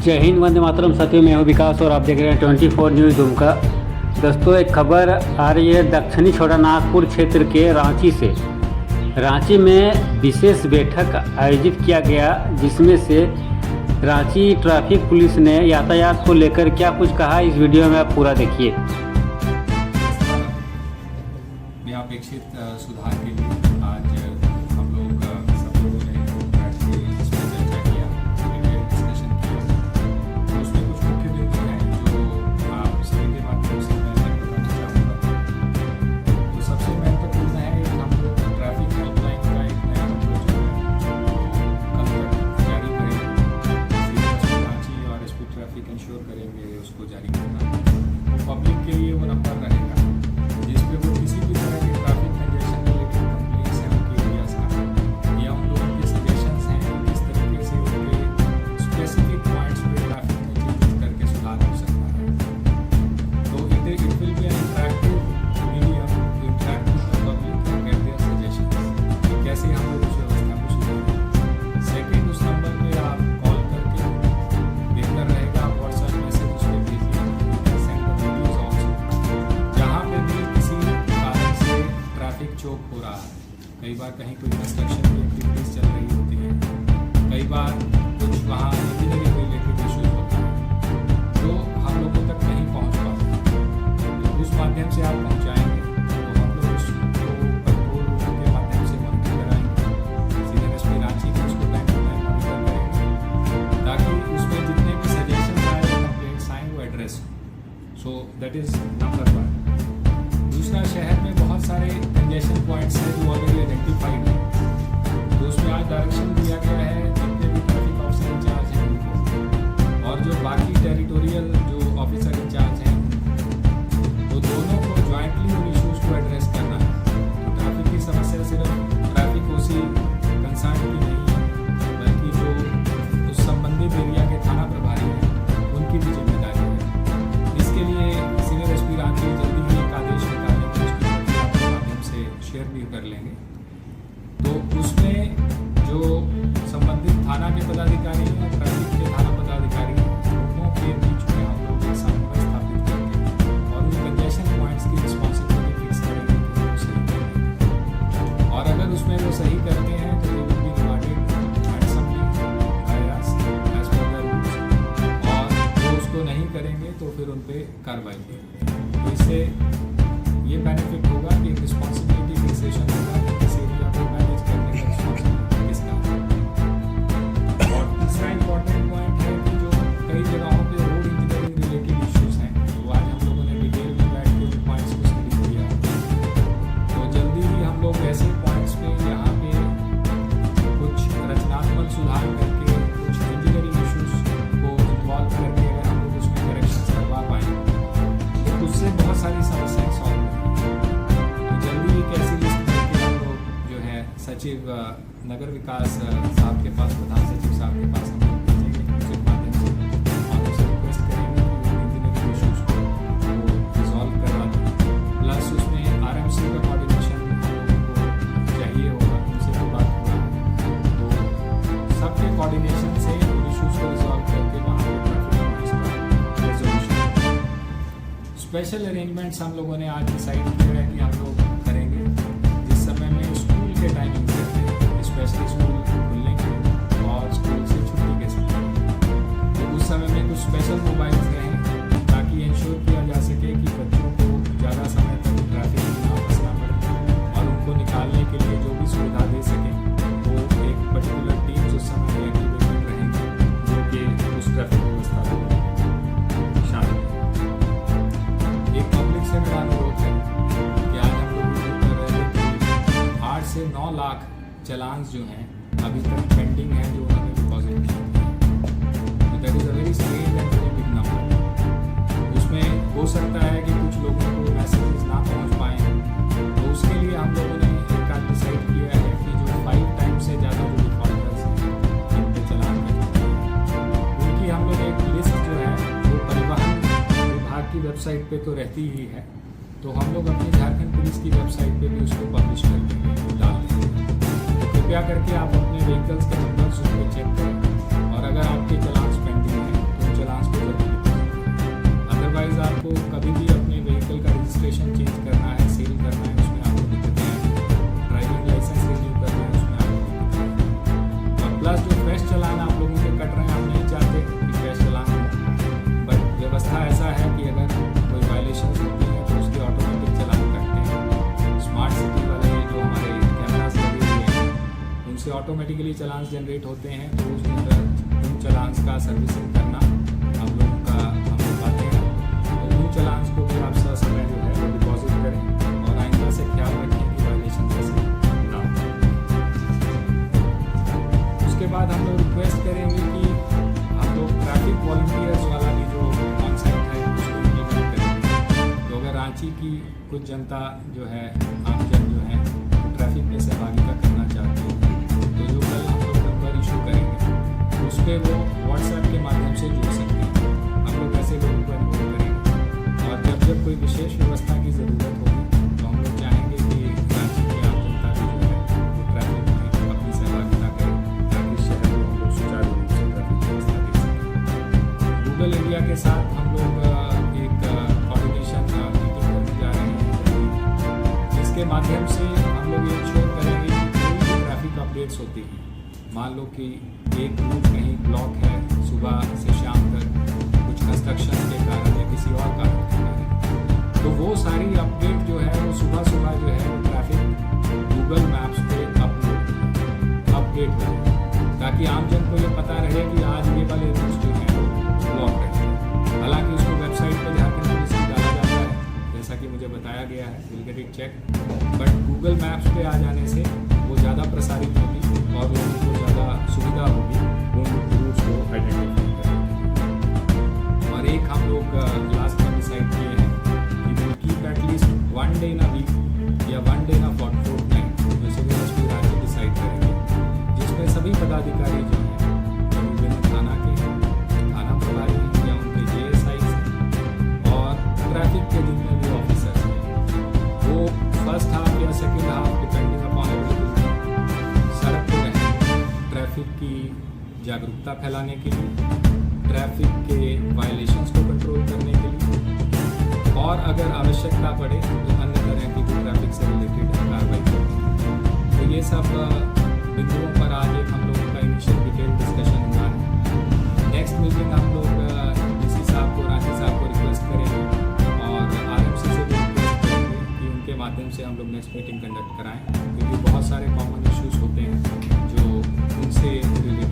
जय हिंद, वंदे मातरम। साथियों, मैं हूं विकास और आप देख रहे हैं 24 न्यूज़ दुमका। दोस्तों, एक खबर आ रही है दक्षिणी छोटानागपुर क्षेत्र के रांची से। रांची में विशेष बैठक आयोजित किया गया, जिसमें से रांची ट्रैफिक पुलिस ने यातायात को लेकर क्या कुछ कहा, इस वीडियो में आप पूरा देखिए। अपेक्षित सुधार के लिए आज हम लोग सब लोगों ने बैठ के इस पर चर्चा किया, डिस्कशन किया। तो उसमें कुछ मुख्य बिंदु हैं जो आप सभी के माध्यम से मैं बताना चाहूँगा। तो सबसे महत्वपूर्ण है कि हम लोग ट्रैफिक हेल्पलाइन का एक नया नंबर जो है कल तक जारी करेंगे। रांची और स्पीड ट्रैफिक इंश्योर करेंगे उसको जारी करना। पब्लिक के लिए वो नंबर रहेगा जिस पे वो किसी भी तरह के ट्रैफिक कंजेशन रिलेटेड कंप्लेंट्स हैं उनके एरियाज का, या उन लोगों के सजेशंस हैं किस तरीके से उनके स्पेसिफिक पॉइंट्स पे ट्रैफिक में चेंजेस करके सुधार हो सकता है। तो it will be an interactive medium to interact with the public and get their suggestions, कैसे हम लोग उस व्यवस्था को सुधारें। सेकेंड, उस नंबर पे आप कॉल करके बेहतर रहेगा, आप व्हाट्सएप मैसेज उस पर भेजिए, सेंड द वीडियोज ऑल्सो। जहाँ पे भी ट्रैफिक चौक हो रहा है, कई बार कहीं कोई कंस्ट्रक्शन की एक्टिविटीज़ चल रही होती हैं, कई बार कुछ वहाँ इंजीनियरिंग रिलेटेड इश्यूज होता है, तो हम लोगों तक नहीं पहुँच पाते। तो उस माध्यम से आप पहुँचाएंगे तो हम लोग उसको कंट्रोल रूम के माध्यम से मॉनिटर कराएंगे। सीनियर एसपी रांची भी उसको टाइम टू टाइम मॉनिटर करेंगे ताकि उसमें जितने भी सजेशन आए, कंप्लेंट्स आए, वो एड्रेस हो। So that is number 1। दूसरा, शहर में बहुत सारे कंजेशन पॉइंट्स हैं जो ऑलरेडी आइडेंटिफाइड हैं, तो उसमें आज डायरेक्शन दिया गया है जितने भी ट्रैफिक ऑफिसर इंचार्ज हैं उनको, और जो बाकी टेरिटोरियल जो ऑफिसर इंचार्ज हैं तो दोनों को ज्वाइंटली उन इश्यूज़ को एड्रेस करना है। तो ट्रैफिक की समस्या सिर्फ ट्रैफिक ओसी कंसर्न की नहीं है, बल्कि जो उस संबंधित एरिया के थाना प्रभारी हैं उनकी भी जिम्मेदारी है। इसके लिए सीनियर एसपी रांची जल्दी ही एक आदेश शेयर भी कर लेंगे। तो उसमें जो संबंधित थाना के पदाधिकारी हैं और ट्रैफिक के थाना पदाधिकारी हैं, दोनों के बीच में हम लोग एक समन्वय स्थापित करके और उन कंजेशन पॉइंट्स की रिस्पॉन्सिबिलिटी फिक्स करेंगे कि वो सही करेंगे, और अगर उसमें वो सही करते हैं तो they will be rewarded handsomely as per the rules, और जो उसको नहीं करेंगे तो फिर उन पर कार्रवाई करेंगे। तो इससे ये बेनिफिट होगा कि रिस्पॉन्सिबिलिटी फिक्सेशन होगा कि किस एरिया को मैनेज करने का रिस्पॉन्सिबिलिटी किसका है। और तीसरा इंपॉर्टेंट पॉइंट है कि जो कई जगहों पे रोड इंजीनियरिंग रिलेटेड इश्यूज हैं, तो आज हम लोगों ने डिटेल में बैठ के उन पॉइंट्स को स्टडी किया है। तो जल्दी ही हम लोग ऐसे पॉइंट्स पे जहाँ पे कुछ रचनात्मक सुधार करके कुछ इंजीनियरिंग इशूज़ को इन्वॉल्व करके अगर हम लोग उसमें करेक्शन करवा पाएँ तो उससे बहुत सारी समस्याएँ सॉल्व सचिव नगर विकास साहब के पास, प्रधान सचिव साहब के पास हम लोग भेजेंगे, उनके माध्यम से और उनसे रिक्वेस्ट करेंगे कि इंजीनियरिंग इशूज़ को वो रिजॉल्व करवा दें। प्लस उसमें आरएमसी का कोऑर्डिनेशन हम लोगों को चाहिए होगा, उनसे भी बात हुआ है, तो सबके कोऑर्डिनेशन से उन इशूज़ को रिजॉल्व करके वहाँ पर ट्रैफिक पॉइंट्स का रेजोल्यूशन। स्पेशल अरेंजमेंट्स हम लोगों ने आज डिसाइड किया है कि हम लोग करेंगे जिस समय में स्कूल के टाइमिंग करते हैं, स्पेशली स्कूल खुलने के और स्कूल से छुट्टी के समय, तो उस समय में कुछ स्पेशल मोबाइल्स रहें ताकि इंश्योर किया जा सके कि बच्चों को ज़्यादा समय तक ट्रैफिक में ना फंसना पड़े, और उनको निकालने के लिए जो भी सुविधा दे सकें वो एक पर्टिकुलर टीम्स उस समय में एक्टिवेटेड रहेंगे जो कि उस ट्रैफिक व्यवस्था को शामिल है। एक पब्लिक से मेरा अनुरोध है कि आज हम लोग से 9 लाख चलान्स जो हैं अभी तक पेंडिंग हैं जो उन्होंने डिपॉजिट किए। तो that is a very strange and very big number. उसमें हो सकता है कि कुछ लोगों को मैसेजेस ना पहुंच पाएँ, तो उसके लिए हम लोगों ने एक आज डिसाइड किया है कि जो 5 टाइम से ज़्यादा जो डिफॉल्टर्स हैं जिन पे चलान करते हैं उनकी हम लोग एक लिस्ट जो है वो परिवहन विभाग की वेबसाइट पर तो रहती ही है, तो हम लोग अपनी झारखंड पुलिस की वेबसाइट पे भी उसको पब्लिश कर देंगे, डाल देंगे। तो कृपया करके आप अपने व्हीकल्स के नंबर्स उसको चेक करें, और अगर आपके चलान्स पेंडिंग हैं ऑटोमेटिकली चलान्स जनरेट होते हैं, तो उन चलान्स का सर्विसिंग करना हम लोग पाते हैं। तो उन चलान्स को भी आप समय जो है वो डिपॉजिट करें और आइंदा से ख्याल रखें कि वायलेशन जैसे ना हो। उसके बाद हम लोग रिक्वेस्ट करेंगे कि हम लोग ट्रैफिक वॉलंटियर्स वाला भी जो कॉन्सेप्ट है उसको इम्प्लीमेंट करेंगे। तो अगर रांची की कुछ जनता जो है, आमजन जो है, ट्रैफिक में सहभागिता करना चाहती है, तो जो कल हम लोग नंबर इशू करेंगे उस पर वो व्हाट्सएप के माध्यम से जुड़ सकते हैं। हम लोग ऐसे लोगों को इन्वॉल्व करेंगे और जब कोई विशेष व्यवस्था की ज़रूरत होगी तो हम लोग चाहेंगे कि रांची की आम जनता भी जो है वो ट्रैफिक में अपनी सहभागिता करें, ताकि शहर को हम लोग सुचारू रूप से ट्रैफिक व्यवस्था दे सकें। गूगल इंडिया के साथ हम लोग एक कोऑर्डिनेशन मीटिंग करने जा रहे हैं, जिसके माध्यम से हम लोग ये इंश्योर करेंगे कि कोई भी ट्रैफिक अपडेट्स होती हैं, मान लो कि एक रूट कहीं ब्लॉक है सुबह से शाम तक कुछ कंस्ट्रक्शन के कारण या किसी और कारण के कारण, तो वो सारी अपडेट जो है वो सुबह जो है वो ट्रैफिक गूगल मैप्स पे अपडेट हो, ताकि आमजन को ये पता रहे कि आज ये वाले रूट्स जो हैं वो ब्लॉक रहते हैं। हालांकि उसको वेबसाइट पर जाकर नोटिस डाला जाता है, जैसा कि मुझे बताया गया है, will get it check, but Google maps पे आ जाने से वो ज़्यादा प्रसारित होगी और लोगों को ज़्यादा सुविधा होगी उन रूट्स को आइडेंटिफाई करने। और एक हम लोग लास्ट में डिसाइड किए हैं कि will keep at least 1 day in a week या 1 डे इन अ फोर्टनाइट, जैसे कि एसपी रांची डिसाइड करेंगे, जिसमें सभी पदाधिकारी जो हैं, जो विभिन्न थाना के हैं, थाना प्रभारी हैं या उनके JSI हैं और ट्रैफिक के जितने भी ऑफिसर्स हैं, वो फर्स्ट हाफ या second half depending upon availability सड़क पर रहेंगे, ट्रैफिक की जागरूकता फैलाने के लिए, ट्रैफिक के वायलेशंस को कंट्रोल करने के लिए, और अगर आवश्यकता पड़े तो अन्य तरह की जो ट्रैफिक से रिलेटेड कार्रवाई करनी। तो ये सब बिंदुओं पर आज एक हम लोगों का इनिशियल डिटेल डिस्कशन हुआ है। नेक्स्ट मीटिंग हम लोग DC साहब को, रांची साहब को रिक्वेस्ट करेंगे और RMC से भी रिक्वेस्ट करेंगे कि उनके माध्यम से हम लोग नेक्स्ट मीटिंग कंडक्ट कराएं, क्योंकि बहुत सारे कॉमन इश्यूज होते हैं जो उनसे रिलेटेड